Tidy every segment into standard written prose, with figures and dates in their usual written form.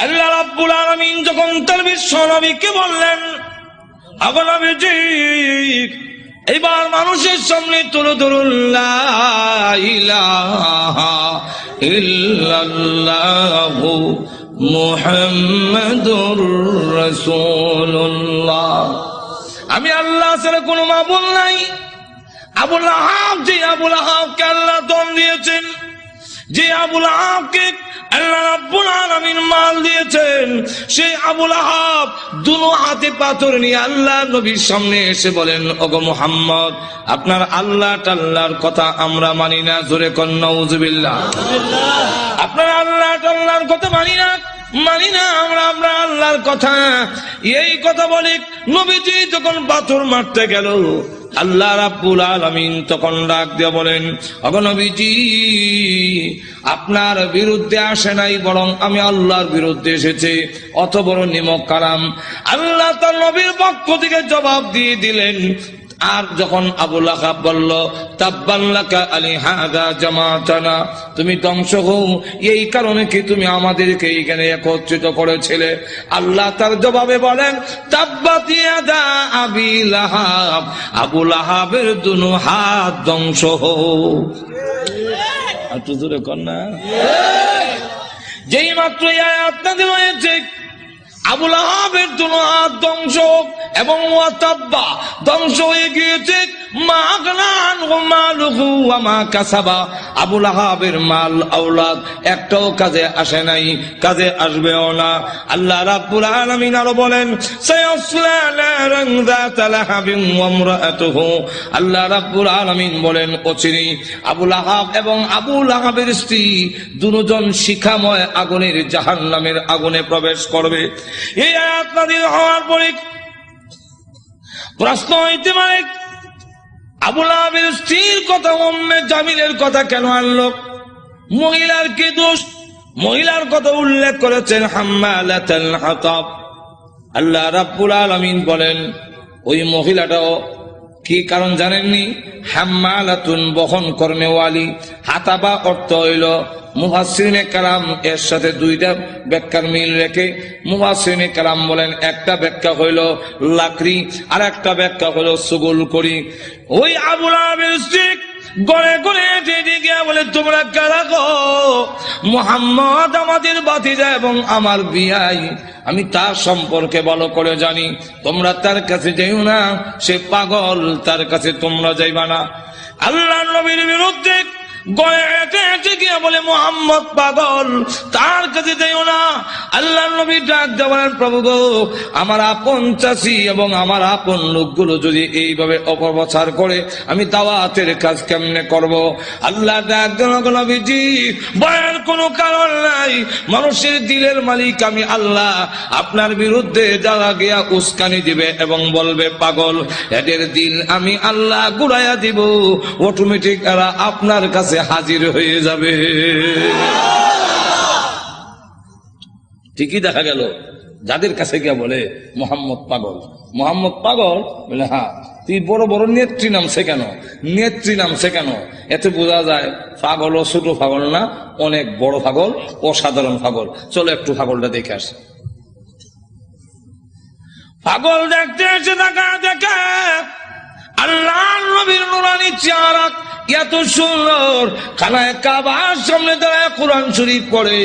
আল্লাহ রাব্বুল আলামিন যখন তার বিশ্ব নবীকে বললেন, আগো নবীজি এবার মানুষের সামনে তুলে ধরুন লা ইলাহা ইল্লাল্লাহু মুহাম্মাদুর রাসূলুল্লাহ, আমি আল্লাহ ছাড়া কোনো মাবুদ নাই। আবুল আহাব, যে আবুল আহাবকে আল্লাহ দন দিয়েছেন, যে আবুল আহাবকে আল্লাহ রাব্বুল আলামিন মাল দিয়েছেন, সেই আবুল আহাব দুনো হাতে পাথর নিয়ে আল্লাহ নবীর সামনে এসে বলেন, ওগো মুহাম্মদ, আপনার আল্লাহ টাল্লাহর কথা আমরা মানি না। জোরে কোন নাউযুবিল্লাহ। আপনার আল্লাহ টাল্লাহর কথা মানি না আমরা আল্লাহর কথা। এই কথা বলে নবীজি যখন পাথর মারতে গেল, আল্লাহ রাব্বুল আলামিন তখন ডাক দিয়ে বলেন, ওগো নবীজি, আপনার বিরুদ্ধে আসে নাই, বরং আমি আল্লাহর বিরুদ্ধে এসেছে। অত বড় নিমক কালাম আল্লাহ তার নবীর পক্ষ থেকে জবাব দিয়ে দিলেন। আর যখন আবু লাহাব বলল, তাব্বান লাকা আলিহাযা জামাতানা, তুমি ধ্বংস হও, এই কারণে কি তুমি আমাদেরকে এখানে একত্রিত করেছিলে? আল্লাহ তার জবাবে বলেন, তাব্বাত ইয়াদা আবি লাহাব, আবু লাহাবের দুনো হাত ধ্বংস হোক। একটু জোরে কর না। যেই মাত্র এই আয়াত নাযিল হয়েছে, আবু লাহাবের দুনো হাত ধ্বংস এবং ওয়াতাব্বা ধ্বংস হয়ে গিয়েছে। মা আগনা আনহু মালুহু ওয়া মা কাসাবা, আবু লাহাবের মাল আওলাদ একটাও কাজে আসে নাই, কাজে আসবেও না। আল্লাহ রাব্বুল আলামিন আরো বলেন, সায়াসলা নারান যাতা লাহাবিন ওয়া ইমরাআতুহু, আল্লাহ রাব্বুল আলামিন বলেন, অচিরেই আবু লাহাব এবং আবু লাহাবের স্ত্রী দুজন শিখাময় আগুনের জাহান্নামের আগুনে প্রবেশ করবে। এই আয়াত নাযিল হওয়ার পরে প্রশ্ন হইতে পারে, আবু লাহাবের স্ত্রীর কথা, উম্মে জামিলের কথা কেন আনলো? মহিলার কি দোষ? মহিলার কথা উল্লেখ করেছেন হাম্মালাতুল হাতাব। আল্লাহ রাব্বুল আলামিন বলেন, ওই মহিলাটাও কি কারণ জানেননি? হাম্মালাতুন, বহন কর্মেওয়ালি। হাতাবা অর্থ হইল, মুফাসসিরিনে কালাম এর সাথে দুইটা ব্যাখ্যার মিল রেখে মুফাসসিরিনে কালাম বলেন, একটা ব্যাখ্যা হইল লাকড়ি, আর একটা ব্যাখ্যা হইল সুগুল করি। ওই আবু লাহাবের স্ত্রী গড়ে গড়ে যেতে গিয়া বলে, তোমরা কারা গো? মুহাম্মদ আমাদের ভাতিজা এবং আমার বিয়াই, আমি তার সম্পর্কে ভালো করে জানি, তোমরা তার কাছে যাইও না, সে পাগল, তার কাছে তোমরা যাইবা না। আল্লাহর নবীর বিরুদ্ধে গড়ে হেঁটে গিয়া বলে, মুহাম্মদ পাগল, তার কাছে যাইও না। আল্লাহর নবী ডাক দিয়ে বলেন, প্রভু গো, আমার আপন চাচি এবং আমার আপন লোকগুলো যদি এইভাবে অপপ্রচার করে, আমি দাওয়াতের কাজ কেমনে করব? আল্লাহ ডাক দিয়ে, নবীজি, ভয়ের কোনো কারণ নাই, মানুষের দিলের মালিক আমি আল্লাহ। আপনার বিরুদ্ধে যারা গিয়া উস্কানি দিবে এবং বলবে পাগল, এদের দিল আমি আল্লাহ ঘুরাইয়া দিব, অটোমেটিক এরা আপনার কাছে হাজির হয়ে যাবে। ঠিকই দেখা গেল, যাদের কাছে গিয়া বলে মোহাম্মদ পাগল, মোহাম্মদ পাগল, বলে হ্যাঁ, তুই বড় বড় নেত্রী নামছে কেন? নেত্রী নামছে কেন? এতে বোঝা যায় পাগল ও ছোট পাগল না, অনেক বড় পাগল, অসাধারণ পাগল। চলো একটু পাগলটা দেখে আসি। পাগল দেখতে এসে দেখা দেখে আল্লাহর নবীর নুরানি চেহারা এত সুন্দর, খানায় কাবার সামনে দাঁড়ায় কোরআন শরীফ পড়ে,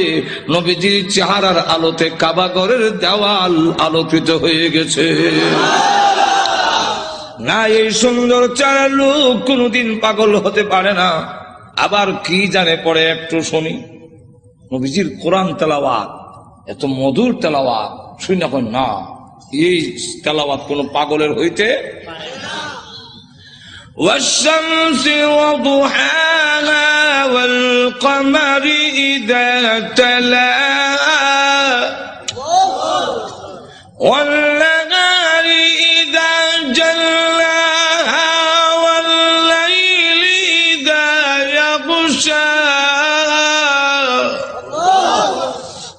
নবীজির চেহারার আলোতে কাবা ঘরের দেওয়াল আলোকিত হয়ে গেছে। না, এই সুন্দর চেহারার লোক কোনদিন পাগল হতে পারে না। আবার কি জানে পড়ে, একটু শুনি। নবীজির কোরআন তেলাওয়াত এত মধুর তেলাওয়াত, শুনি না, না এই তেলাওয়াত কোন পাগলের হইতে পারে না। والشمس وضحاها والقمر إذا تلاها والنهار إذا جلاها والليل إذا يغشاها।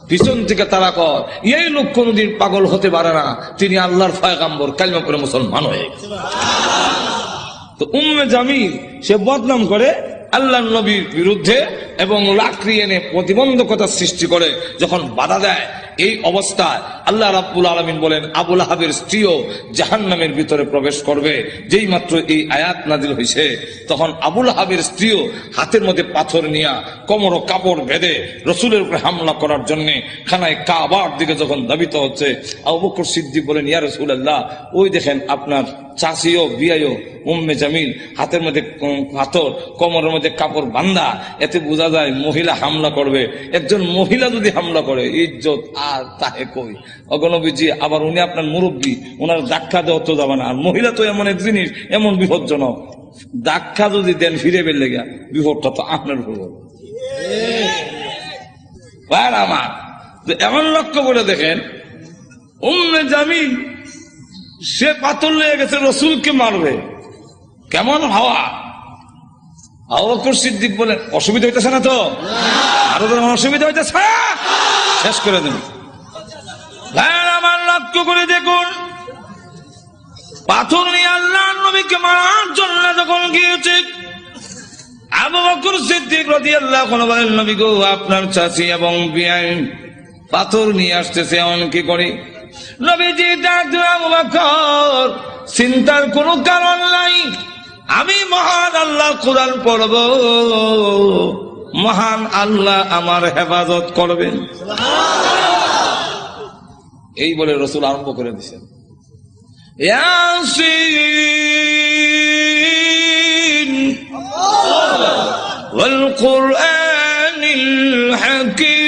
পিছন থেকে তারা কর, এই লোক কোনদিন পাগল হতে পারে না, তিনি আল্লাহর পয়গম্বর, কালিমা করে মুসলমান হয়ে গেছে। তো উম্মে জামিল সে বদনাম করে আল্লাহর নবীর বিরুদ্ধে, এবং লাকড়ি এনে প্রতিবন্ধকতা সৃষ্টি করে যখন বাধা দেয়, এই অবস্থায় আল্লাহ রাব্বুল আলামিন বলেন আবু লাহাবের স্ত্রীও জাহান্নামের ভিতরে প্রবেশ করবে। যেই মাত্র এই আয়াত নাজিল হয়েছে, তখন আবু লাহাবের স্ত্রীও হাতের মধ্যে পাথর নিয়ে কোমর ও কাপড় বেঁধে রসুলের উপরে হামলা করার জন্য খানায় কাবার দিকে যখন ধাবিত হচ্ছে, আবু বকর সিদ্দিক বলেন ইয়া রাসূলুল্লাহ, ওই দেখেন আপনার চাচিও বিয়াইও উম্মে জামিল হাতের মধ্যে পাথর, কোমরের মধ্যে কাপড় বান্ধা, এতে বোঝা যায় মহিলা হামলা করবে। একজন মহিলা যদি হামলা করে ইজ্জত আর তাহে কই অগণবীজি। আবার উনি আপনার মুরব্বী, ওনার ধাক্কা দেওয়া তো যাবে না। আর মহিলা তো এমন এক জিনিস, এমন বিপজ্জনক, ধাক্কা যদি দেন ফিরে বের লেগে বিপদটা তো আপনার হলো। আমার এমন লক্ষ্য করে দেখেন, উম্মে জামিল সে পাথর লেগে গেছে, রসুলকে মারবে, কেমন হাওয়া। আবু বকর সিদ্দিক বলেন অসুবিধা হইতেছে না তো? আরো অসুবিধা হইতেছে, শেষ করে দেন। আমার লক্ষ্য করে দেখুন, পাথর নিয়ে আল্লাহর নবীকে মারার জন্য যখন গিয়েছে, আবু বকর সিদ্দিক রাদিয়াল্লাহু আনহু বলেন নবী গো, আপনার চাচি এবং বিয়াই পাথর নিয়ে আসতেছে, এমন কি করি? নবীজি ডাকলেন আবু বকর, চিন্তার কোনো কারণ নাই, আমি মহান আল্লাহ কোরআন পড়ব, মহান আল্লাহ আমার হেফাজত করবেন। এই বলে রসুল আরম্ভ করে দিয়েছেন ইয়াসিন ওয়াল কুরআনিল হাকীম।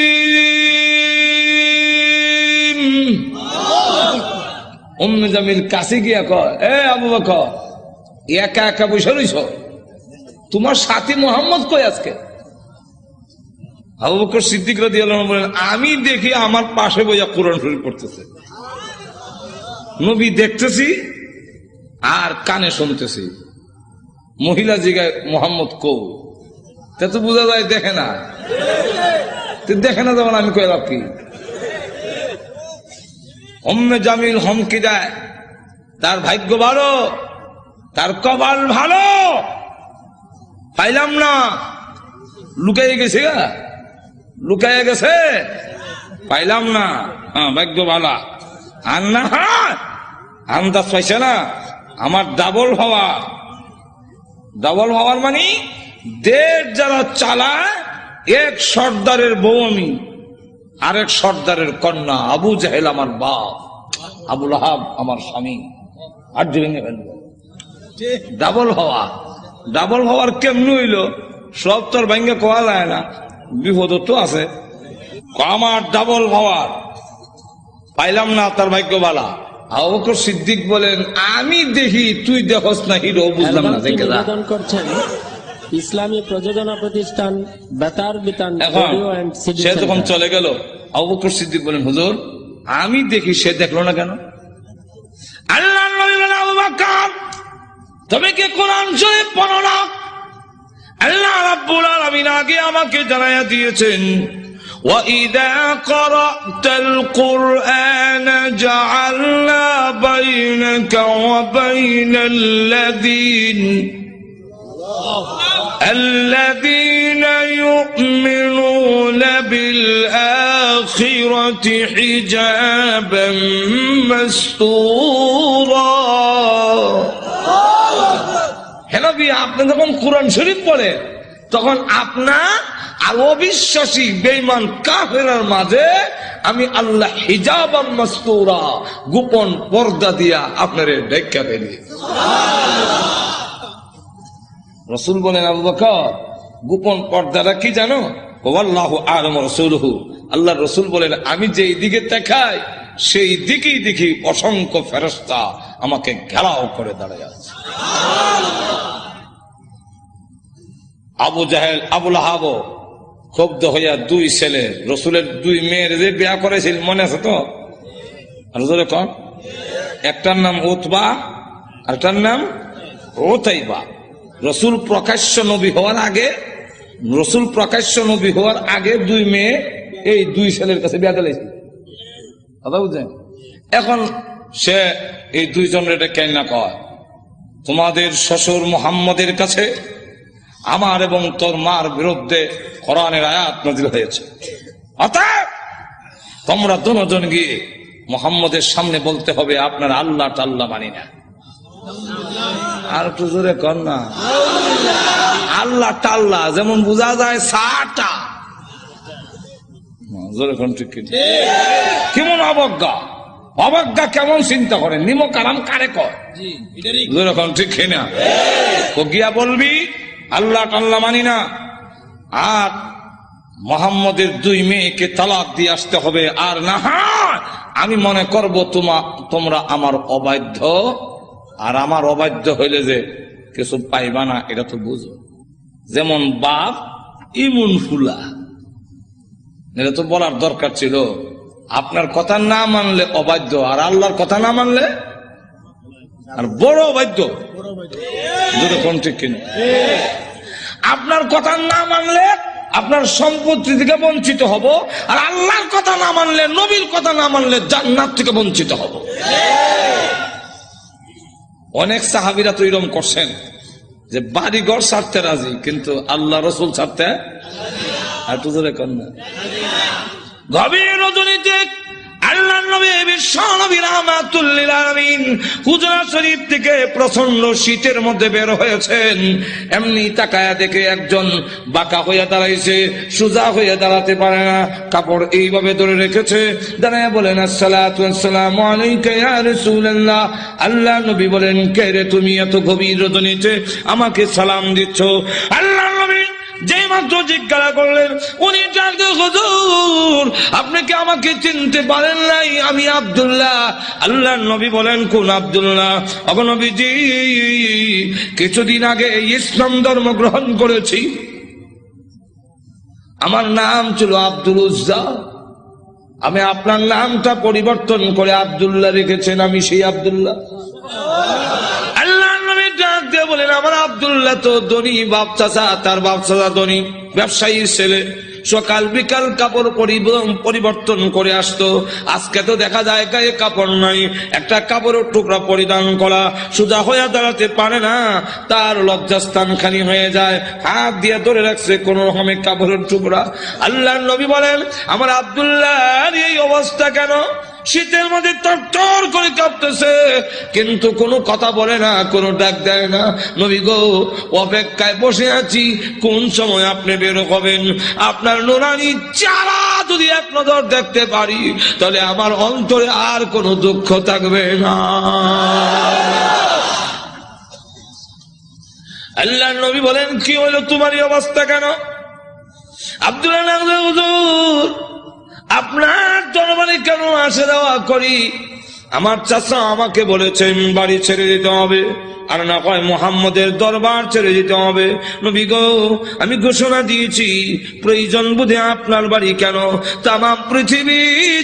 উম্মে জামিল কাছে গিয়া কয়, এ আবু বকর, একা একা বসে রইছ, তোমার সাথী মোহাম্মদ কই আজকে? আবু বকর সিদ্দিক রাদিয়াল্লাহু আনহু বলেন, আমি দেখি আমার পাশে বইয়া কোরআন শরীফ পড়তেছে, নবী দেখতেছি আর কানে শুনতেছি। মহিলা জিগায় মোহাম্মদ কৌ, তা তো বোঝা যায় দেখে না, দেখে না যেমন আমি কইলাম কি। উম্মে জামিল হুমকি দেয়, তার ভাগ্য ভালো, তার কপাল ভালো, পাইলাম না, লুকাইয়ে গেছে, লুকাইয়ে গেছে, পাইলাম না, হ্যাঁ ভাগ্য ভালো। আর না আন্দাজ পাইছে না, আমার ডাবল হওয়া, ডাবল হওয়ার মানে দেশ যারা চালায়, এক সর্দারের বউ আমি, আরেক সর্দারের কন্যা। আবু জাহেল আমার বাপ, আবু লাহাব আমার স্বামী। আর ভেঙে ফেলব, ডাবল হওয়া। ডাবল হওয়ার কেমনি হইল? সব তোর ভেঙে কোয়া যায় না, বিপদ তো আছে। আমার ডাবল হওয়ার পাইলাম না, তার ভাগ্য বালা। আবু বকর সিদ্দিক বলেন, আমি দেখি তুই দেখস না, হিরো বুঝলাম না। নিবেদন করছেন ইসলামী প্রযোজনা প্রতিষ্ঠান বেতার বিতান রেডিও এন্ড সিডি সে সেন্টার। যখন চলে গেল, আবু বকর সিদ্দিক বলেন, হুজুর আমি দেখি, সে দেখলো না কেন? আল্লাহর নবী বলেন, আবু বকর তুমি কি কোরআন শরীফ পড়ো না? আল্লাহ রাব্বুল আলামিন আগে আমাকে জানাইয়া দিয়েছেন, وَإِذَا قَرَأْتَ الْقُرْآنَ جَعَلْنَا بَيْنَكَ وَبَيْنَ الَّذِينَ يُؤْمِنُونَ بِالْآخِرَةِ حِجَابًا مَسْتُورًا। হ্যাঁ নবী, আপনি যখন কোরআন শরীফ পড়েন, তখন আপনার আর অবিশ্বাসী বেঈমান কাফেরের মাঝে আমি আল্লাহ হিজাবাম মাসতুরা, গোপন পর্দা দিয়া আপনারে ঢাকা ফেলি। রাসূল বলেন, আবু বকর গোপন পর্দাটা কি জানো? ওয়াল্লাহু আ'লামু রাসূলুহু। আল্লাহর রাসূল বলেন, আমি যেই দিকে তাকাই সেই দিকেই দেখি অসংখ্য ফেরেশতা আমাকে ঘেরাও করে দাঁড়ায় আছে। আবু জাহেল, আবু লাহাব ক্ষুব্ধ হইয়া দুই ছেলে, রসুলের দুই মেয়ের যে বিয়া করেছিল, মনে আছে তো? কন, একটার নাম উতবা আর একটার নাম উতাইবা। রসুল প্রকাশ্য নবী হওয়ার আগে, রসুল প্রকাশ্য নবী হওয়ার আগে দুই মেয়ে এই দুই ছেলের কাছে বিয়া দিয়েছিল, কথা বুঝছেন? এখন সে এই দুইজনের এটা কেন না কয়, তোমাদের শ্বশুর মুহাম্মদের কাছে আমার এবং তোর মার বিরুদ্ধে কোরআনের আয়াত নাযিল হয়েছে, অতএব তোমরা দুজন গিয়ে মুহাম্মদের সামনে বলতে হবে আপনার আল্লাহ টাল্লাহ মানি না। আর একটু জোরে কর না। আল্লাহ টাল্লাহ যেমন বোঝা যায় সাটা, জোরে কোন ঠিক কেমন অবজ্ঞা, অবজ্ঞা কেমন চিন্তা করেন, নিমক আরাম কারে কর, জোরে কোন ঠিক না। তো গিয়া বলবি আল্লাহ টাল্লাহ মানি না, আর মুহাম্মদের 2 মেয়েকে তালাক দিয়ে আসতে হবে, আর না হয় আমি মনে করব তোমরা আমার অবাধ্য, আর আমার অবাধ্য হইলে যে কিছু পাইবা না এটা তো বুঝো। যেমন বাপ ইমুন ফুলা, এটা তো বলার দরকার ছিল। আপনার কথা না মানলে অবাধ্য, আর আল্লাহর কথা না মানলে আর বড় অবাধ্য, যেরকম ঠিক কিনা। আপনার কথা না মানলে আপনার সম্পত্তি থেকে বঞ্চিত হব, আর আল্লাহর কথা না মানলে, নবীর কথা না মানলে জান্নাত থেকে বঞ্চিত হব। অনেক সাহাবীরা তো এরকম করছেন যে বাড়িঘর ছাড়তে রাজি, কিন্তু আল্লাহ রসুল ছাড়তে আর তো জোরে কর না। গভীর রজনীতে আল্লাহর নবী বিশ্ব নবী রাহমাতুল লিল আলামিন হুজরা শরীফ থেকে প্রচন্ড শীতের মধ্যে বের হয়েছেন। এমনি তাকায়া দেখে একজন বাঁকা হইয়া দাঁড়াইছে, সোজা হইয়া দাঁড়াতে পারে না, কাপড় এইভাবে ধরে রেখেছে। দাঁড়ায়া বলেন আসসালাতু ওয়াসসালামু আলাইকা ইয়া রাসূলুল্লাহ। আল্লাহ নবী বলেন, কে রে তুমি এত গভীর রজনীতে আমাকে সালাম দিচ্ছ? আল্লাহ নবী যে মাত্র জিজ্ঞাসা করলেন, উনি ডাকতে, হুজুর আপনি কি আমাকে চিনতে পারেন নাই? আমি আব্দুল্লাহ। আল্লাহ নবী বলেন, কোন আব্দুল্লাহ? ওগো নবীজি, কিছুদিন আগে ইসলাম ধর্ম গ্রহণ করেছি, আমার নাম ছিল আব্দুল উজ্জা, আমি আপনার নামটা পরিবর্তন করে আব্দুল্লাহ রেখেছেন, আমি সেই আব্দুল্লাহ। বলেন, আমার আব্দুল্লাহ তো ধনী বাপ চাচা, তার বাপ চাচা ধনী ব্যবসায়ীর ছেলে, সকাল বিকাল কাপড় পরিবর্তন করে আসতো। আজকে তো দেখা যায় গায়ে কাপড় নাই, একটা কাপড়ের টুকরা পরিধান করা, সোজা হয়ে দাঁড়াতে পারে না, তার লজ্জাস্থান খানি হয়ে যায়, হাত দিয়ে ধরে রাখছে কোন রকমের কাপড়ের টুকরা। আল্লাহ নবী বলেন, আমার আব্দুল্লাহর এই অবস্থা কেন? শীতের মধ্যে তরতর করে কাঁপতেছে, কিন্তু কোনো কথা বলে না, কোনো ডাক দেয় না। নবী গো, অপেক্ষায় বসে আছি, কোন সময় আপনি বের হবেন? আপনার নুরানি চারা যদি এক নজর দেখতে পারি, তাহলে আমার অন্তরে আর কোনো দুঃখ থাকবে না। আল্লাহ নবী বলেন, কি হলো তোমার এই অবস্থা কেন? আব্দুল্লাহ, হুজুর আপনার দরবারে কেন আসা যাওয়া করি? আমার চাচা আমাকে বলেছেন বাড়ি ছেড়ে দিতে হবে, আর না কয় মুহাম্মদের দরবার ছেড়ে দিতে হবে। নবী গো, আমি ঘোষণা দিয়েছি, প্রয়োজন বুঝে আপনার বাড়ি কেন তাম পৃথিবী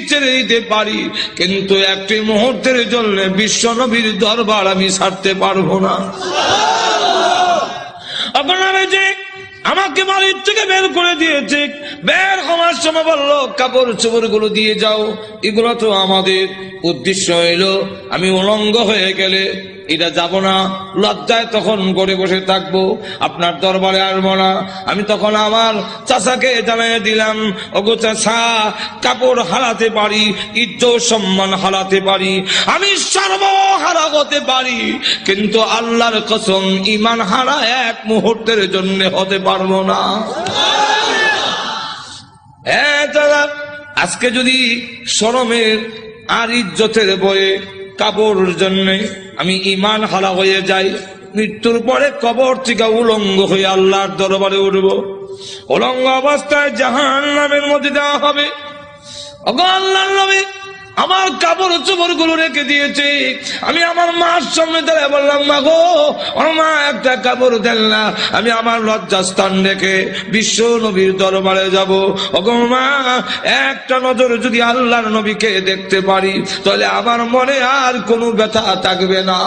ছেড়ে দিতে পারি, কিন্তু একটি মুহূর্তের জন্য বিশ্ব নবীর দরবার আমি ছাড়তে পারবো না। আপনারা যে আমাকে বাড়ির থেকে বের করে দিয়েছে, বের হওয়ার সময় বললো কাপড় চোপড় গুলো দিয়ে যাও, এগুলো তো আমাদের। উদ্দেশ্য হইলো আমি উলঙ্গ হয়ে গেলে এটা যাব না, লজ্জায় তখন ঘরে বসে থাকবো, আপনার দরবারে আসবো না। আমি তখন আমার চাচাকে জানিয়ে দিলাম, ওগো চাচা, কাপড় হারাতে পারি, ইজ্জত সম্মান হারাতে পারি, আমি সর্বহারা হতে পারি, কিন্তু আল্লাহর কসম ঈমান হারা এক মুহূর্তের জন্য হতে পারবো না। হ্যাঁ দাদা, আজকে যদি শরমের আর ইজ্জতের বয়ে কাপড়ের জন্য আমি ঈমান হারা হয়ে যাই, মৃত্যুর পরে কবর থেকে উলঙ্গ হয়ে আল্লাহর দরবারে উঠবো, উলঙ্গ অবস্থায় জাহান্নামের মধ্যে দেওয়া হবে। ওগো আল্লাহর নবী, আমার কাপড় চোপড় গুলো রেখে দিয়েছে, আমি আমার মার সামনে দাঁড়িয়ে বললাম, মা গো, আমার মা একটা কাপড় দেন না, আমি আমার লজ্জাস্থান রেখে বিশ্ব নবীর দরবারে যাব। ওগো মা, একটা নজর যদি আল্লাহর নবীকে দেখতে পারি, তাহলে আমার মনে আর কোনো ব্যথা থাকবে না।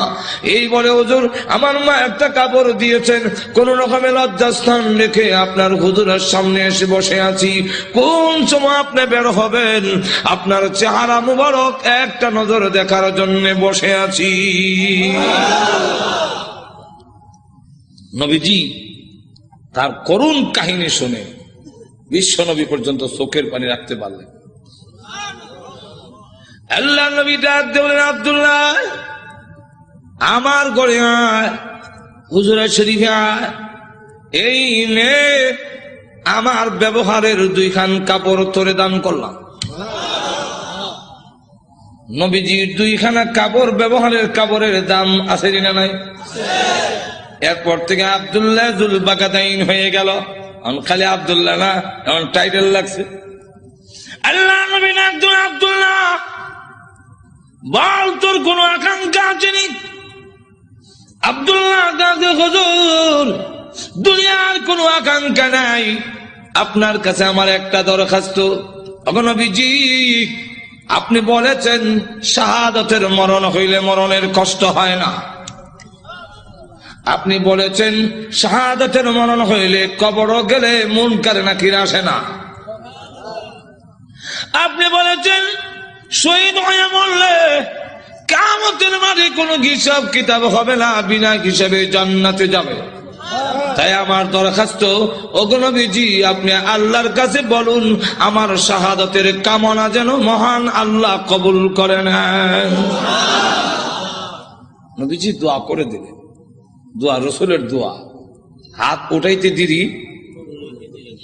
এই বলে হুজুর আমার মা একটা কাপড় দিয়েছেন, কোন রকমের লজ্জাস্থান রেখে আপনার হুজুরের সামনে এসে বসে আছি। কোন সময় আপনি বের হবেন, আপনার চেহারা মুবারক একটা নজর দেখার জন্য বসে আছি। নবীজি তার করুণ কাহিনী শুনে বিশ্বনবী পর্যন্ত চোখের পানি রাখতে পারলেন। আল্লাহ নবী ডাক দিয়ে বলেন, আব্দুল্লাহ আমার ঘরে আয়, হুজুরের শরীফে আয়, এই নে আমার ব্যবহারের 2 খান কাপড় তোরে দান করলাম। নবীজির 2 খানা কাপড়, ব্যবহারের কাপড়ের দাম আছে না নাই? এরপর থেকে আব্দুল্লাহ জুল বাকাতাইন হয়ে গেল। খালি আব্দুল্লাহ না, এমন টাইটেল লাগছে। আল্লাহ নবী একজন, আব্দুল্লাহ বল তোর কোন আকাঙ্ক্ষা আছে নি? আব্দুল্লাহ হুজুর দুনিয়ার কোন আকাঙ্ক্ষা নাই, আপনার কাছে আমার একটা দরখাস্ত। নবীজি আপনি বলেছেন শাহাদাতের মরণ হইলে মরণের কষ্ট হয় না। আপনি বলেছেন শাহাদাতের মরণ হইলে কবর গেলে মুনকার নাকির আসে না। আপনি বলেছেন শহীদ হয়ে মরলে কিয়ামতের মাঠে কোনো হিসাব কিতাব হবে না, বিনা হিসাবে জান্নাতে যাবে। তাই আমার দরখাস্ত, ওগো নবীজি আপনি আল্লাহর কাছে বলুন আমার শাহাদাতের কামনা যেন মহান আল্লাহ কবুল করে নেন। নবীজি দোয়া করে দিলেন। দোয়া রসুলের দোয়া, হাত উঠাইতে দেরি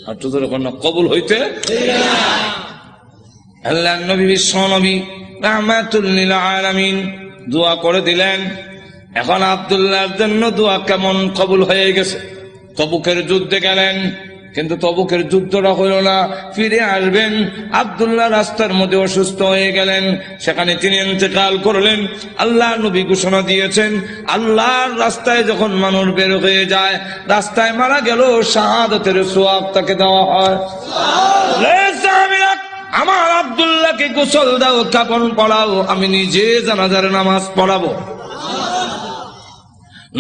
আর তো কবুল হইতে। আল্লাহ নবী বিশ্ব নবী রাহমাতুল লিল আলামিন দোয়া করে দিলেন। এখন আব্দুল্লাহর জন্য দোয়া কেমন কবুল হয়ে গেছে। তবুকের যুদ্ধে গেলেন, কিন্তু তবুকের যুদ্ধটা হইল না। ফিরে আসবেন, আব্দুল্লাহ রাস্তার মধ্যে অসুস্থ হয়ে গেলেন, সেখানে তিনি ইন্তেকাল করলেন। আল্লাহ নবী ঘোষণা দিয়েছেন আল্লাহর রাস্তায় যখন মানুষ বের হয়ে যায়, রাস্তায় মারা গেল শাহাদাতের সওয়াব তাকে দেওয়া হয়। আমার আব্দুল্লাহকে গোসল দাও, কাফন পড়াও, আমি নিজে জানাজার নামাজ পড়াবো।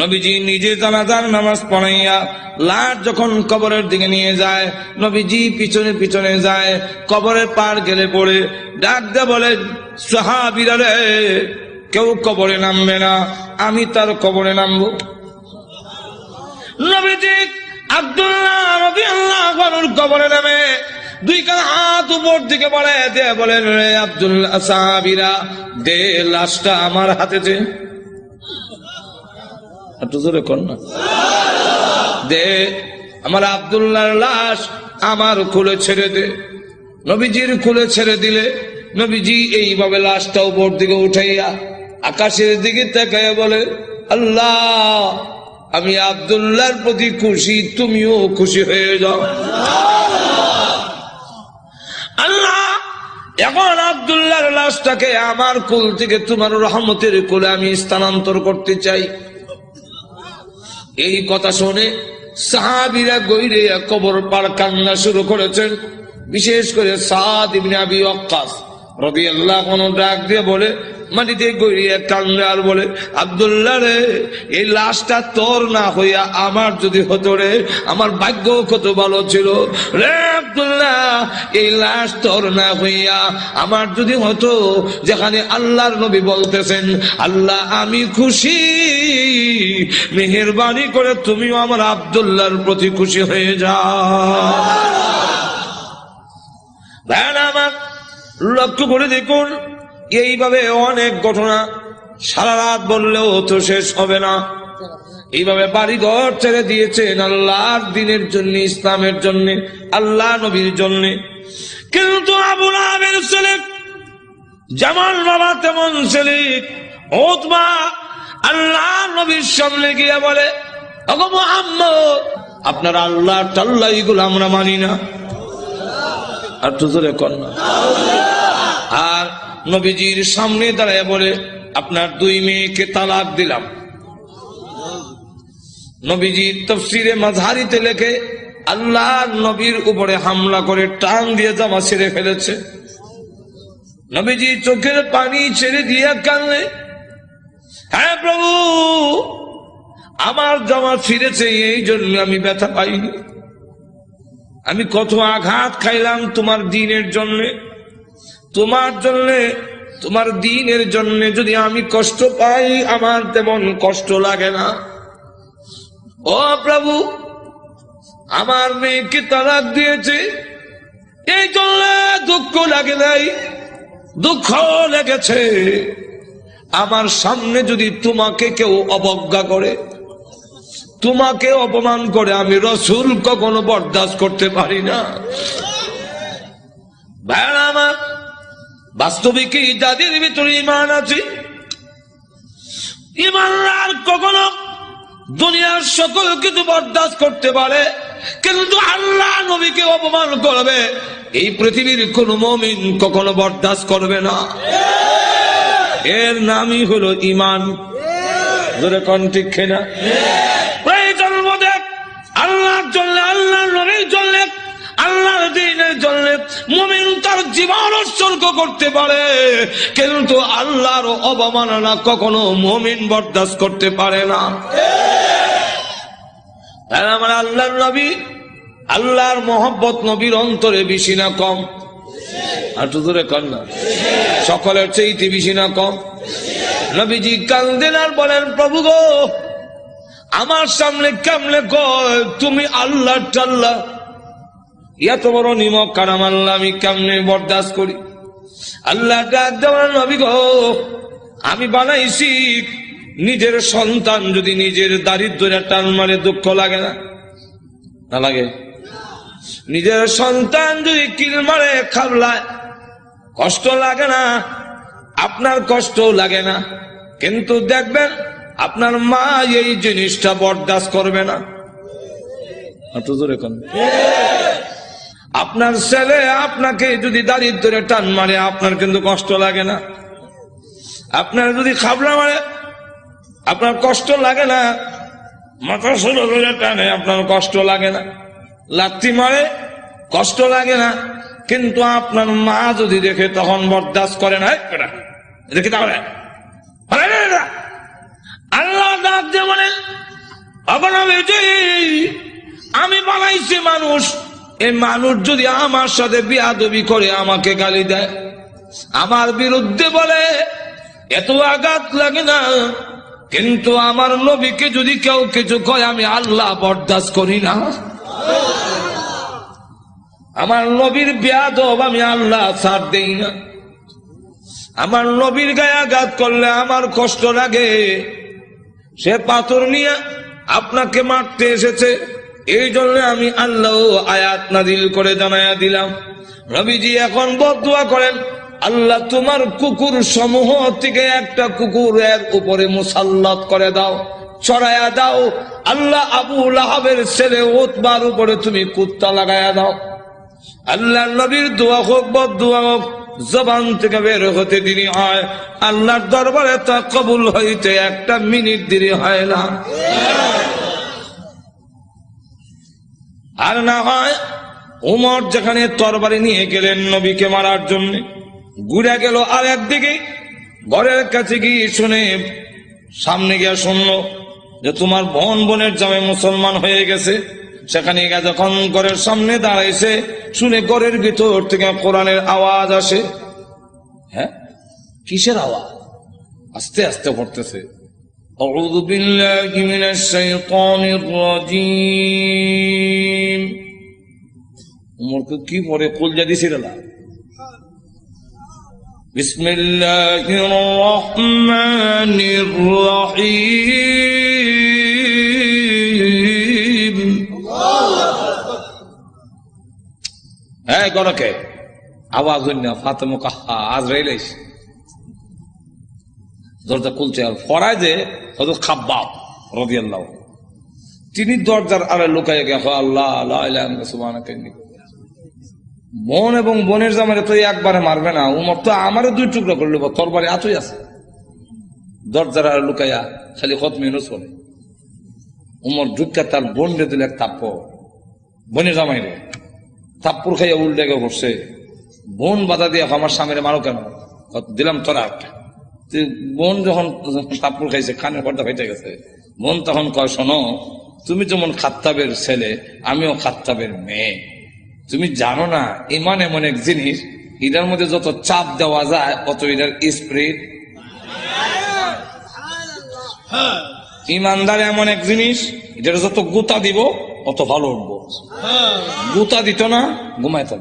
নবীজি নিজে জানাজার নামাজ পড়াইয়া লাশ যখন কবরের দিকে নিয়ে যায়, নবীজি পিছনে পিছনে যায়। কবরের পার গেলে পড়ে ডাক দিয়ে বলে, সাহাবীরা রে, কেউ কবরে নামবে না, আমি তার কবরে নামবো। নবীজি আব্দুল্লাহ রাদিয়াল্লাহু আনহুর কবরে নামে 2 কান হাত উপর দিকে বলে দিয়ে বলেন, রে আব্দুল্লাহ, সাহাবীরা দে লাশটা আমার হাতে দে। একটু জোরে কর না, দে আমার আব্দুল্লাহর লাশ আমার কোলে ছেড়ে দে। নবীজির কোলে ছেড়ে দিলে নবীজি এইভাবে লাশটা উপর দিকে উঠাইয়া আকাশের দিকে তাকাইয়া বলে, আল্লাহ আমি আব্দুল্লাহর প্রতি খুশি, তুমিও খুশি হয়ে যাও। আল্লাহ এখন আব্দুল্লাহর লাশটাকে আমার কোল থেকে তোমার রহমতের কোলে আমি স্থানান্তর করতে চাই। এই কথা শুনে সাহাবীরা গইরে কবর পার কান্না শুরু করেছেন। বিশেষ করে সাদ ইবনে আবি ওয়াক্কাস রাদিয়াল্লাহু আনহু ডাক দিয়ে বলে, মাটিতে গড়িয়ে কান্দে আর বলে, আব্দুল্লাহ রে, এই লাশটা তোর না হইয়া আমার যদি হতো রে, আমার ভাগ্য কত ভালো ছিল রে আব্দুল্লাহ। এই লাশ তোর না হইয়া আমার যদি হতো, যেখানে আল্লাহর নবী বলতেছেন আল্লাহ আমি খুশি, মেহেরবানি করে তুমিও আমার আব্দুল্লাহর প্রতি খুশি হয়ে যাও। আমার লক্ষ্য করে দেখুন, এইভাবে অনেক ঘটনা সারা রাত বললেও তো শেষ হবে না। এইভাবে বাড়ি ঘর ছেড়ে দিয়েছেন আল্লাহর দিনের জন্য, ইসলামের জন্য, আল্লাহ নবীর জন্য। কিন্তু আবু লাহাবের ছেলে যেমন বাবা তেমন ছেলে উতবা আল্লাহ নবীর সামনে গিয়ে বলে, ওগো মুহাম্মদ, আপনার আল্লাহ টাল্লাহ এগুলো আমরা মানি না। আর তো জোরে কর না। আর নবীজির সামনে দাঁড়ায় বলে, আপনার 2 মেয়েকে তালাক দিলাম। নবীজির তাফসীরে মাযহারিতে লেখে, আল্লাহ নবীর উপরে হামলা করে টান দিয়ে জামা ছেড়ে ফেলেছে। নবীজি চোখের পানি ছেড়ে দিয়ে কাঁদলে, হ্যাঁ প্রভু, আমার জামা ছিঁড়েছে এই জন্য আমি ব্যথা পাইনি। আমি কত আঘাত খাইলাম তোমার দ্বীনের জন্য, তোমার জন্য, তোমার দ্বীনের জন্য যদি আমি কষ্ট পাই, আমার তেমন কষ্ট লাগে না। ও প্রভু, আমার মেয়েকে তালাক দিয়েছে, এই জন্য দুঃখ লাগে নাই, দুঃখ লেগেছে। আমার সামনে যদি তোমাকে কেউ অবজ্ঞা করে, তোমাকে অপমান করে, আমি রাসূল কখনো বরদাস্ত করতে পারি না। ভাইরা আমার, বাস্তবিকই যাদের ভিতরে ঈমান আছে, ঈমানদার কখনো দুনিয়ার সকল কিছু বরদাস্ত করতে পারে, কিন্তু আল্লাহ নবীকে অপমান করবে এই পৃথিবীর কোন মুমিন কখনো বরদাস্ত করবে না। এর নামই হলো ঈমান। জোরে কোন ঠিক কিনা? প্রয়োজন বোধে আল্লাহর জন্য, আল্লাহর নবীর জন্য, আল্লাহর দ্বীনের জন্য মুমিন তার জীবন উৎসর্গ করতে পারে, কিন্তু আল্লাহর অবমাননা কখনো মুমিন বরদাস্ত করতে পারে না। আমার আল্লাহর নবী, আল্লাহর মহব্বত নবীর অন্তরে বেশি না কম? আর তো দূরে কর না, সকলের চেয়ে বেশি না কম? নবীজি কান্দেন আর বলেন, প্রভু গো, আমার সামনে কেমনে কয় তুমি আল্লাহ টাল্লাহ, এত বড় নিমক কারাম আল্লাহ আমি কেমনে বরদাস্ত করি? আল্লাহ ডাক দেওয়ার, নবী গো, আমি বানাইছি নিজের সন্তান যদি নিজের দারিদ্র্যের টান মারে দুঃখ লাগে না? না লাগে? নিজের সন্তান যদি কিল মারে খাবলায় কষ্ট লাগে না? আপনার কষ্ট লাগে না, কিন্তু দেখবেন আপনার মা এই জিনিসটা বরদাস্ত করবে না। আপনার ছেলে আপনাকে যদি দারিদ্র্যের টান মারে আপনার কিন্তু কষ্ট লাগে না? আপনার যদি খাবলা মারে আপনার কষ্ট লাগে না? মাথা ষোলো টানে আপনার কষ্ট লাগে না? লাথি মারে কষ্ট লাগে না, কিন্তু আপনার মা যদি দেখে তখন বরদাস্ত করে না। দেখি তাহলে আল্লাহ ডাক দিয়ে বলেন, আমি বানাইছি মানুষ, এই মানুষ যদি আমার সাথে বিয়াদবি করে, আমাকে গালি দেয়, আমার বিরুদ্ধে বলে, এত আঘাত লাগে না, কিন্তু আমার নবীকে যদি কেউ কিছু কয় আমি আল্লাহ বরদাস্ত করি না। আমার নবীর বিয়াদব আমি আল্লাহ ছাড় দেই না। আমার নবীর গায়ে আঘাত করলে আমার কষ্ট লাগে। সে পাথর নিয়ে আপনাকে মারতে এসেছে, এই জন্য আমি আল্লাহ আয়াত নাযিল করে জানায়া দিলাম। নবীজি এখন বদদুয়া করেন, আল্লাহ তোমার কুকুর সমূহ থেকে একটা কুকুরের উপরে মুসাল্লাত করে দাও, চড়াইয়া দাও। আল্লাহ আবু লাহাবের ছেলে উতবার উপরে তুমি কুত্তা লাগাইয়া দাও। আল্লাহ নবীর দোয়া হোক বদদুয়া হোক, জবান থেকে বের হতে দেরি হয়, আল্লাহর দরবারে তা কবুল হইতে একটা মিনিট দেরি হয় না। আর না হয় উমর যেখানে তরবারি নিয়ে গেলেন নবীকে মারার জন্য, ঘুরে গেল আর একদিকে, ঘরের কাছে গিয়ে শুনে, সামনে গিয়ে শুনলো যে তোমার বোনের জামাই মুসলমান হয়ে গেছে। সেখানে গিয়ে যখন ঘরের সামনে দাঁড়াইছে, শুনে ঘরের ভিতর থেকে কোরআনের আওয়াজ আসে। হ্যাঁ, কিসের আওয়াজ? আস্তে আস্তে পড়তেছে, আউযু বিল্লাহি মিনাশ শাইতানির রাজীম। উমরকে কি পড়ে কলজা দিছিল না। বিসমিল্লাহির রহমানির রহিম। হ্যাঁ, গরকে আওয়াজ হইনা ফাতেমা কাহা আজরাইল আইছে, দরজা খুলছে। আর ফরায় যে হযরত খাব্বাব রাদিয়াল্লাহু, তিনি দরজার আড়ে লুকাইয়া গেছে, আল্লাহ লা ইলাহা ইল্লাল্লাহ সুবহানাকা ইন্নী। বোন এবং বোনের জামাইরে তো একবারে মারবে না, উমর তো আমারও দুই টুকরা করলো, তরবারি আতই আছে। দরজার আড়ে লুকাইয়া খালি খতমে ইউনূস পড়ে। উমর ঢুকা তার বোন রে দিল এক থাপ্পড়, বোনের জামাইরে থাপ্পড় খাইয়া উল্টে গিয়ে বসছে। বোন বাধা দিয়ে, আমার স্বামীরে মারো কেন? দিলাম তোরা একটা। বোন যখন থাপ্পড় খাইছে, কানের পর্দা ফেটে গেছে। বোন তখন কয়, শোনো, তুমি যেমন খাত্তাবের ছেলে, আমিও খাত্তাবের মেয়ে। তুমি জানো না ঈমান এমন এক জিনিস, এটার মধ্যে যত চাপ দেওয়া যায় অত এটার স্পিরিট। ইমানদার এমন এক জিনিস, এটার যত গুতা দিব অত ভালো উঠবো। গুতা দিত না, ঘুমাইতাম।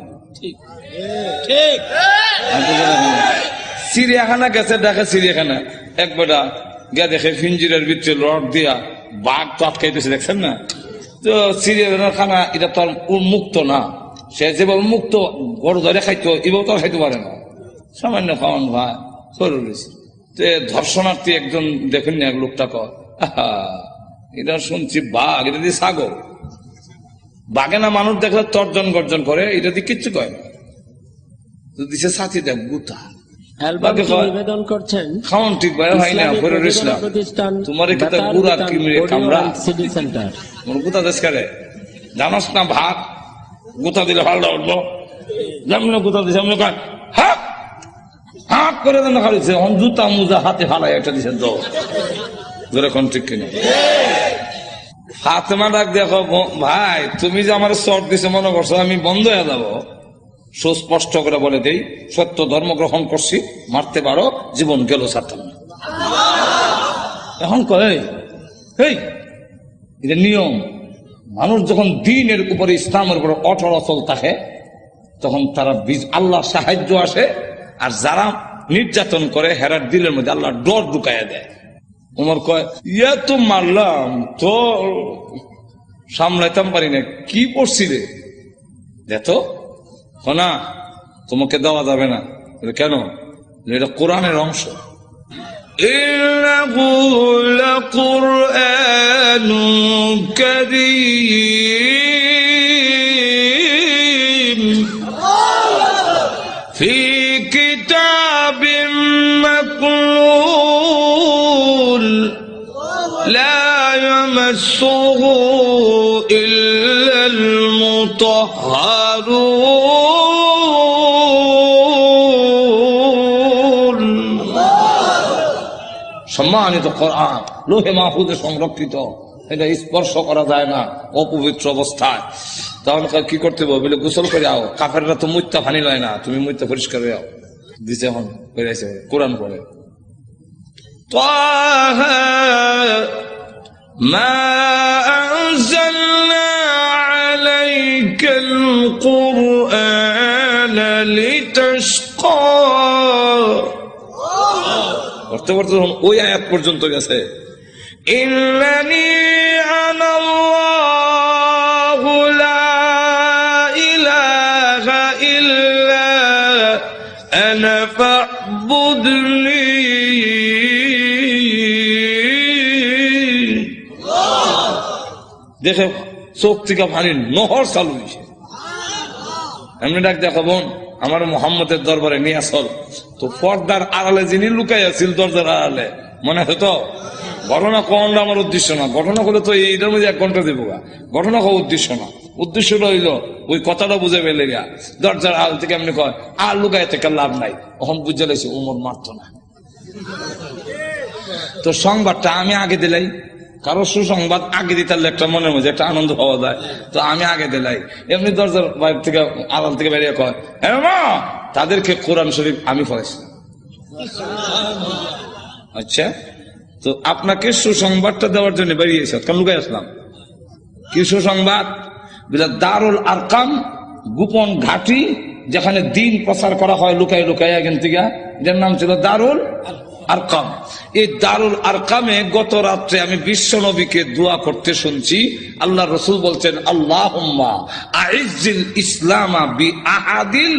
চিড়িয়াখানা গেছে, দেখে চিড়িয়াখানা এক বেটা গিয়া দেখে ফিঞ্জিরের ভিতরে রড দিয়া বাঘ তো আটকাইতেছে, দেখছেন না? তো চিড়িয়াখানার খানা এটা তো আর উন্মুক্ত না, সে যেভাবে মুক্ত গরু ধরে খাইতো এভাবে তো আর খাইতে পারে না, সামান্য খাওয়ান ভাই সরু রয়েছে। ধর্ষণার্থী একজন দেখেন না, এক লোকটা কয় এটা শুনছি বাঘ, এটা দিয়ে ছাগল। বাঘে না মানুষ দেখলে তর্জন গর্জন করে, এটা দিয়ে কিচ্ছু কয় না। তো দিছে সাথী দেখ গুতা নিবেদন করছেন খাওয়ান ঠিক ভাই হয় না, প্রতিষ্ঠান তোমার এখানে গুড়া কিমরে কামড়া সিটি সেন্টার। তোমার গুতা দেশ করে জানাস না, ভাত গুতা দিলে ভালো উঠবো, যেমন গুতা দিছে এমনি কয় হাত হাত করে দেন খালিছে, জুতা মুজা হাতে ফালাই একটা দিচ্ছেন তো যেরকম ঠিক কিনা। ফাতেমা ডাক দেখো, ভাই তুমি যে আমার চট দিছে মনে করছো আমি বন্ধ হয়ে যাবো? সুস্পষ্ট করে বলে দেই, সত্য ধর্ম গ্রহণ করছি, মারতে পারো, জীবন গেল ছাড়তাম না। এখন কয় এই এটা নিয়ম, মানুষ যখন দিনের উপরে ইসলামের উপরে অটল অচল থাকে তখন তারা আল্লাহ সাহায্য আসে, আর যারা নির্যাতন করে হেরার দিলের মধ্যে আল্লাহ ডর ঢুকাইয়া দেয়। উমর কয় ইয়া তো মারলাম তো সামলাইতাম পারি না, কি পড়ছি রে দেখো না, তোমাকে দেওয়া যাবে না। কেন? এটা কোরআনের অংশ। ইন্নাহু লাকুরআনুন কারীম ফি কিতাবিম মাকনুন লা ইয়ামাসসুহু ইল্লাল মুতাহহারুন। সম্মানিত কোরআন লোহে মাহফুজে সংরক্ষিত, এটা স্পর্শ করা যায় না অপবিত্র অবস্থায়। তাহলে কি করতে হবে? বলে গোসল করে আও, কাফেররা তো মুত্তা ফানি লয় না, তুমি মুত্তা পরিষ্কার হয়ে আও দিছে। এখন বেরিয়েছে কোরআন পড়ে তাহা মা আনজালনা আলাইকাল কুরআনা লিতাশকা। করতে করতে ওই আয়াত পর্যন্ত গেছে, ইন্নানি আনাল্লাহু লা ইলাহা ইল্লা আনা ফা'বুদনি। দেখে চোখ থেকে পানি নহর চালু হয়েছে। এমনি ডাক দেখো বোন, আমার মোহাম্মদের দরবারে নিয়ে আসল। তো পর্দার আড়ালে যিনি লুকাই আছিল দরজার আড়ালে, মনে আছে তো? ঘটনা কোনটা আমার উদ্দেশ্য না, ঘটনা হলে তো এইটার মধ্যে 1 ঘন্টা দেবো। ঘটনা হওয়া উদ্দেশ্য না, উদ্দেশ্যটা হইল ওই কথাটা বুঝে পেলে গা দরজার আড়াল থেকে এমনি কয় আর লুকাই থেকে লাভ নাই। তখন বুঝে লাগছে উমর মারত না। তো সংবাদটা আমি আগে দিলাই, কারো সুসংবাদ আগে দিতে একটা মনের মধ্যে একটা আনন্দ পাওয়া যায়, তো আমি আগে দিলাই। এমনি দরজার বাইরে থেকে আড়াল থেকে বেরিয়ে কয় হ্যাঁ মা, তাদেরকে কোরআন শরীফ আমি পড়াইছি। আচ্ছা, তো আপনাকে সুসংবাদটা দেওয়ার জন্য বেরিয়েছে, কেন লুকাই আসলাম? কি সুসংবাদ? দারুল আরকাম গোপন ঘাঁটি, যেখানে দিন প্রচার করা হয় লুকাই লুকাই এখান থেকে, যার নাম ছিল দারুল আরকাম। এই দারুল আরকামে গত রাত্রে আমি বিশ্ব নবীকে দোয়া করতে শুনছি। আল্লাহ রসুল বলছেন আল্লাহুম্মা আইজ্জিল ইসলামা বি আহাদিল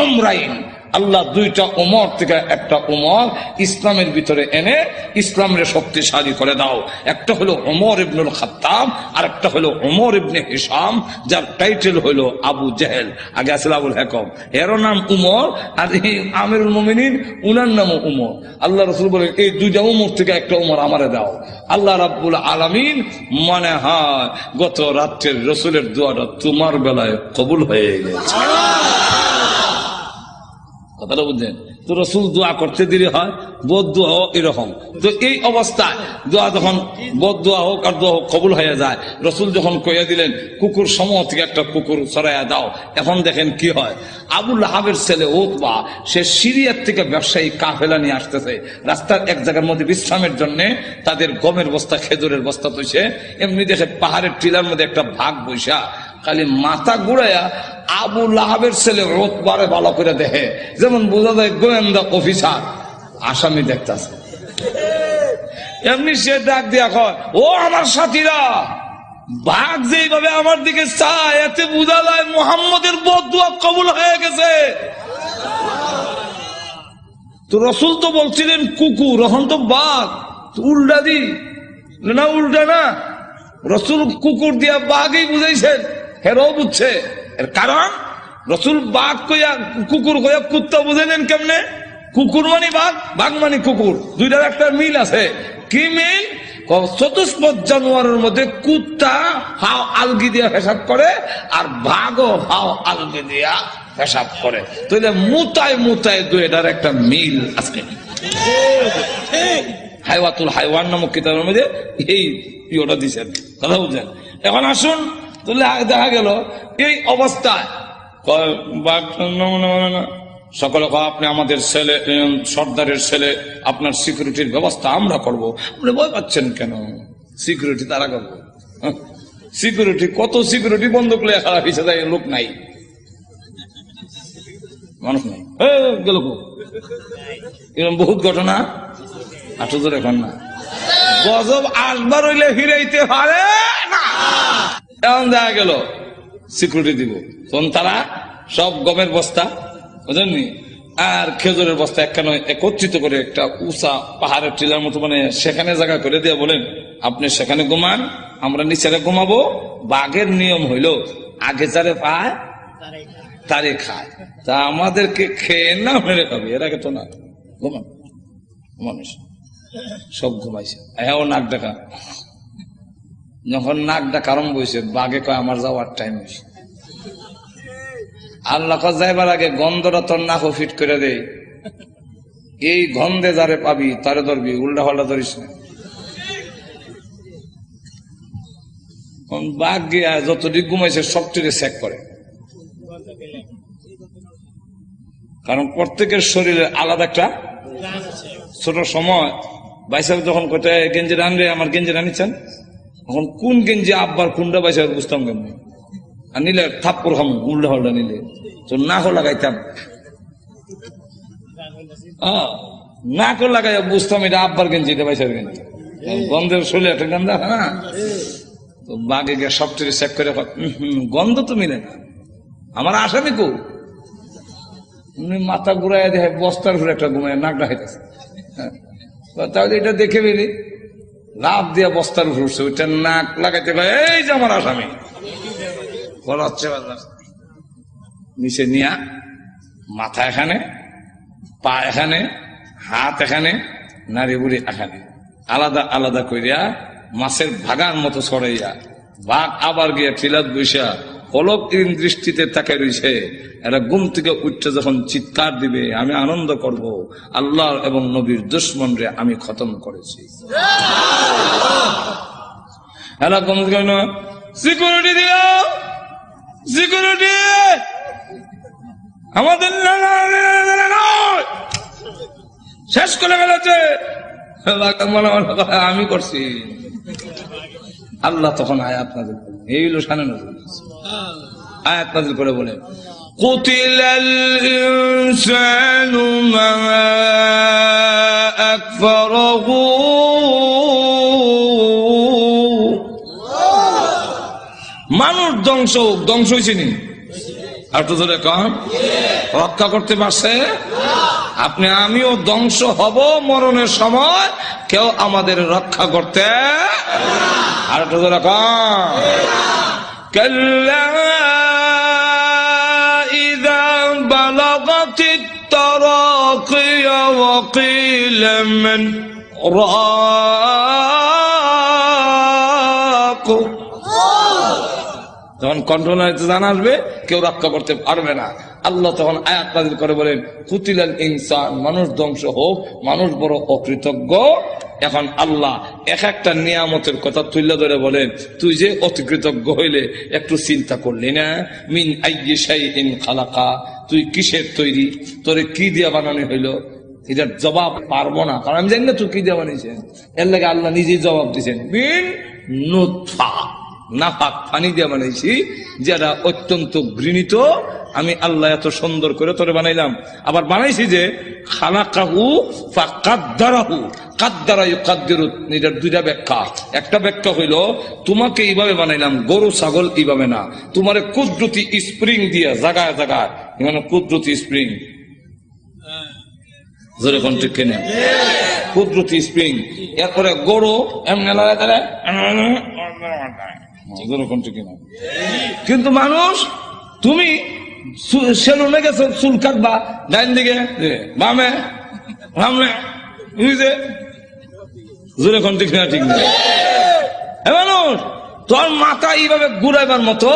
উমরাইন। আল্লাহ 2টা উমর থেকে একটা উমর ইসলামের ভিতরে এনে ইসলামের শক্তিশালী করে দাও। একটা হলো উমর ইবনুল খাত্তাব, আর একটা হলো উমর ইবনে হিশাম, যার টাইটেল হলো আবু জেহেল। আগে আসলে আবুল হেকম, এর নাম উমর, আর এই আমিরুল মুমিনিন উনার নামও উমর। আল্লাহ রসুল বলেন এই 2টা উমর থেকে একটা উমর আমারে দাও। আল্লাহ রাব্বুল আলামিন মনে হয় গত রাত্রের রসুলের দোয়াটা তোমার বেলায় কবুল হয়ে গেছে। কথাটা বুঝলেন? তো রসুল দোয়া করতে দেরি হয়, বদদোয়া হোক এরকম। তো এই অবস্থায় দোয়া যখন বদদোয়া হোক আর দোয়া হোক কবুল হয়ে যায়, রসুল যখন কইয়া দিলেন কুকুর সমূহ থেকে একটা কুকুর সরাইয়া দাও, এখন দেখেন কি হয়। আবু লাহাবের ছেলে উতবা, সে সিরিয়ার থেকে ব্যবসায়ী কাফেলা নিয়ে আসতেছে, রাস্তার এক জায়গার মধ্যে বিশ্রামের জন্য তাদের গমের বস্তা খেজুরের বস্তা তৈছে, এমনি দেখে পাহাড়ের টিলার মধ্যে একটা ভাগ বৈশা খালি মাথা ঘুরাইয়া আবু লাহাবের ছেলে উতবারে ভালো করে দেখে, যেমন বোঝা যায় গোয়েন্দা অফিসার আসামি দেখতেছে। এমনি সে ডাক দিয়া কয়, ও আমার সাথীরা, বাঘ যেইভাবে আমার দিকে চায় এতে বোঝা যায় মুহাম্মদের বদদুয়া কবুল হয়ে গেছে। তো রসুল তো বলছিলেন কুকুর, এখন তো বাঘ, উল্টা দি না, উল্টা না, রসুল কুকুর দিয়া বাঘই বুঝাইছেন, হেরাও বুঝছে। এর কারণ রসুল বাঘ কইয়া কুকুর কইয়া কুত্তা বুঝাইলেন কেমনে? কুকুর মানে বাঘ, বাঘ মানে কুকুর, দুইটার একটা মিল আছে। কি মিল? চতুষ্পদ জানোয়ারের মধ্যে কুত্তা হাও আলগি দিয়া হিসাব করে, আর বাঘও হাও আলগি দিয়া হিসাব করে। তাহলে মুতায় মুতায় দুইটার একটা মিল আছে। হাইওয়াতুল হাইওয়ান নামক কিতাবের মধ্যে এই ইয়েটা দিচ্ছেন, কথা বুঝছেন? এখন আসুন, তাহলে দেখা গেল এই অবস্থায় সকলে আপনি আমাদের ছেলে, সর্দারের ছেলে, আপনার সিকিউরিটির ব্যবস্থা আমরা করবো। আপনি ভয় পাচ্ছেন কেন? সিকিউরিটি তারা করবো। সিকিউরিটি কত সিকিউরিটি বন্ধুক লইয়া খারাপ হিসেবে যায়, লোক নাই, মানুষ নাই, গেল এরকম বহুত ঘটনা। আঠুজোর এখন না, গজব আসবার হইলে ফিরাইতে পারে না। এখন দেখা গেল সিকিউরিটি দিব, তখন তারা সব গমের বস্তা বুঝলেননি আর খেজুরের বস্তা একখানে একত্রিত করে একটা উঁচা পাহাড়ের টিলার মতো মানে সেখানে জায়গা করে দিয়ে বলেন, আপনি সেখানে ঘুমান, আমরা নিচে ঘুমাবো। বাঘের নিয়ম হইল আগে যারে পায় তারে খায়, তা আমাদেরকে খেয়ে না মেরে খাবে, এর আগে তো না। ঘুমান মানুষ সব ঘুমাইছে, হ্যাঁ নাক ডাকা। যখন নাক ডাকা আরম্ভ হয়েছে, বাঘে কয় আমার যাওয়ার টাইম হয়েছে। আল্লাহ যাইবার আগে গন্ধটা তোর নাক ফিট করে দে, এই গন্ধে যারে পাবি তারে ধরবি, উল্টা পাল্টা ধরিস না। বাঘ গিয়া যতটুকু ঘুমাইছে সবটিকে চেক করে, কারণ প্রত্যেকের শরীরে আলাদা একটা ছোট সময় বাইসা যখন কোথায় গেঞ্জি রানবে, আমার গেঞ্জি রানিচ্ছেন, তখন কোন গেঞ্জি আব্বার কোনটা বাইসা বুঝতাম কেমন, আর নিলে থাপ্পর খাম উল্টা হল্টা নিলে তো নাকও লাগাইতাম, নাকও লাগাই বুঝতাম এটা আব্বার গেঞ্জি, এটা বাইসার গেঞ্জি, গন্ধের শরীরে একটা গন্ধ আছে না। তো বাঘে গিয়ে সবটিকে চেক করে গন্ধ তো মিলে না, আমার আসামি কো মাথা ঘুরাই দেখে বস্তার ঘুরে একটা ঘুমায় নাকটা খাইতেছে। তাহলে এটা দেখে বেরি লাভ দিয়া বস্তার উপর উঠছে, ওইটা নাক লাগাইতে পারে, এই যে আমার আসামি বলা হচ্ছে। নিচে নিয়া মাথা এখানে, পা এখানে, হাত এখানে, নারী বুড়ি এখানে, আলাদা আলাদা করিয়া মাছের ভাগার মতো ছড়াইয়া বাঘ আবার গিয়া টিলাত বৈশা পলক দৃষ্টিতে তাকে রয়েছে। এরা ঘুম থেকে উঠতে যখন চিৎকার দিবে, আমি আনন্দ করব, আল্লাহ এবং নবীর দুশ্মন রে আমি খতম করেছি। এরা ঘুম থেকে সিকিউরিটি দিও, সিকিউরিটি আমাদের শেষ করে ফেলেছে, আমি করছি। আল্লাহ তখন আয়াত নাযিল করলেন, এই হলো শানে নজরুল, আয়াত নাযিল করে বলে কুতিলাল ইনসানু মা আকফারহু, মানুষ ধ্বংস হয়েছে নি, আর তো ধরে কন রক্ষা করতে পারছে? আপনি আমিও ধ্বংস হব মরণের সময়, কেউ আমাদের রক্ষা করতে, আর তো ধরে কন কাল্লা ইযা বালাগাতিত তারাকিয়া ওয়া কিলা মান রাক, যখন কন্ট্রোলারিতে জান আসবে কেউ রক্ষা করতে পারবে না। আল্লাহ তখন আয়াত নাযিল করে বলেন কুতিলাল ইনসান, মানুষ ধ্বংস হোক, মানুষ বড় অকৃতজ্ঞ। এখন আল্লাহ এক একটা নিয়ামতের কথা তুলে ধরে বলেন তুই যে অতিকৃতজ্ঞ হইলে একটু চিন্তা করলি না? মিন আইয়ি শাইইন খালাকা, তুই কিসের তৈরি, তোরে কি দিয়া বানানো হইলো? এটার জবাব পারবো না, কারণ আমি জানি না তুই কি দিয়ে বানিয়েছেন। এর লাগে আল্লাহ নিজেই জবাব দিচ্ছেন মিন নুতফা, নাফাক পানি দিয়ে বানাইছি, যেটা অত্যন্ত ঘৃণিত। আমি আল্লাহ এত সুন্দর করে তোরে বানাইলাম। আবার বানাইছি যে খালাকাহু ফাকাদ্দারাহু, কাদ্দারা ইউকাদ্দিরু, এটার দুইটা ব্যাখ্যা। একটা ব্যাখ্যা হইল তোমাকে এইভাবে বানাইলাম, গরু ছাগল এইভাবে না, তোমারে কুদরতি স্প্রিং দিয়া জায়গায় জায়গায়, মানে কুদরতি স্প্রিং, জোরে কোন ঠিক কেনে কুদরতি স্প্রিং। এরপরে গরু এমনি লড়াই দাঁড়ায়, জোরে কোন ঠিক কিনা। কিন্তু মানুষ, তুমি সেলুনে গেছো চুল কাটবা, ডাইন দিকে বামে বামে, জোরে কোন ঠিক না ঠিক না। মানুষ তোর মাথা এইভাবে ঘুরাইবার মতো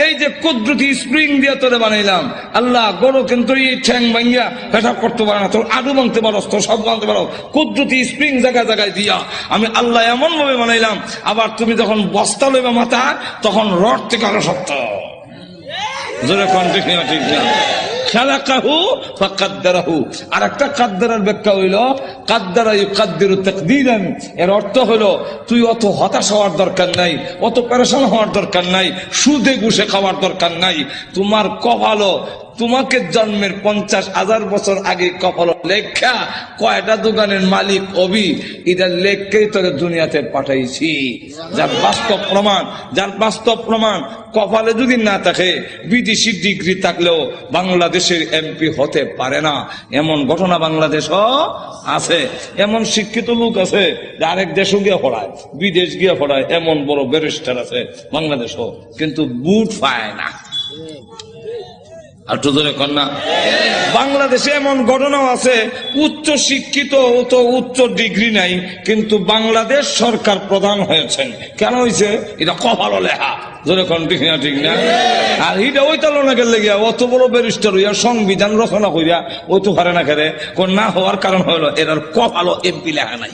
এই যে কুদরতি স্প্রিং দিয়ে তোরে বানাইলাম। আল্লাহ গরু কিন্তু এই ঠ্যাং ভাঙ্গিয়া পেশাব করতে পারে না, তোর আডু ভাঙতে পারো, তোর সব ভাঙতে পারো, কুদরতি স্প্রিং জায়গায় জায়গায় দিয়া আমি আল্লাহ এমন ভাবে বানাইলাম। আবার তুমি যখন বস্তা লইবা মাথা, তখন রড থেকে আরো শক্ত। জোরে কোন ঠিক না ঠিক না। খালাকাহু ফাকাদ্দারাহু, আর একটা কাদ্দারার ব্যাখ্যা হইল কাদ্দারা ইউকাদ্দিরু তাকদীরান। এর অর্থ হলো তুই অত হতাশ হওয়ার দরকার নাই, অত পেরেশান হওয়ার দরকার নাই, সুদে ঘুষে খাওয়ার দরকার নাই। তোমার কপালও তোমাকে জন্মের 50,000 বছর আগে কপাল লেখা কয়টা দোকানের মালিক অবি, এটা লেখকেই তোকে দুনিয়াতে পাঠাইছি। যার বাস্তব প্রমাণ, যার বাস্তব প্রমাণ কপালে যদি না থাকে, বিদেশি ডিগ্রি থাকলেও বাংলাদেশের এমপি হতে পারে না। এমন ঘটনা বাংলাদেশও আছে। এমন শিক্ষিত লোক আছে যে আরেক দেশও গিয়ে পড়ায়, বিদেশ গিয়ে পড়ায়, এমন বড় ব্যারিস্টার আছে বাংলাদেশও, কিন্তু বুট পায় না। আর তোদের কন্যা বাংলাদেশে এমন ঘটনাও আছে, উচ্চ শিক্ষিত, তো উচ্চ ডিগ্রি নাই, কিন্তু বাংলাদেশ সরকার প্রধান হয়েছেন। কেন হয়েছে? এটা কপালও লেখা। যখন ঠিক না ঠিক না। আর এটা ওই তালনাকে লেগে অত বড় ব্যারিস্টার হইয়া সংবিধান রচনা করিয়া ওই তো পারে না, খেলে না হওয়ার কারণ হইলো এটার কপালও এমপি লেখা নাই।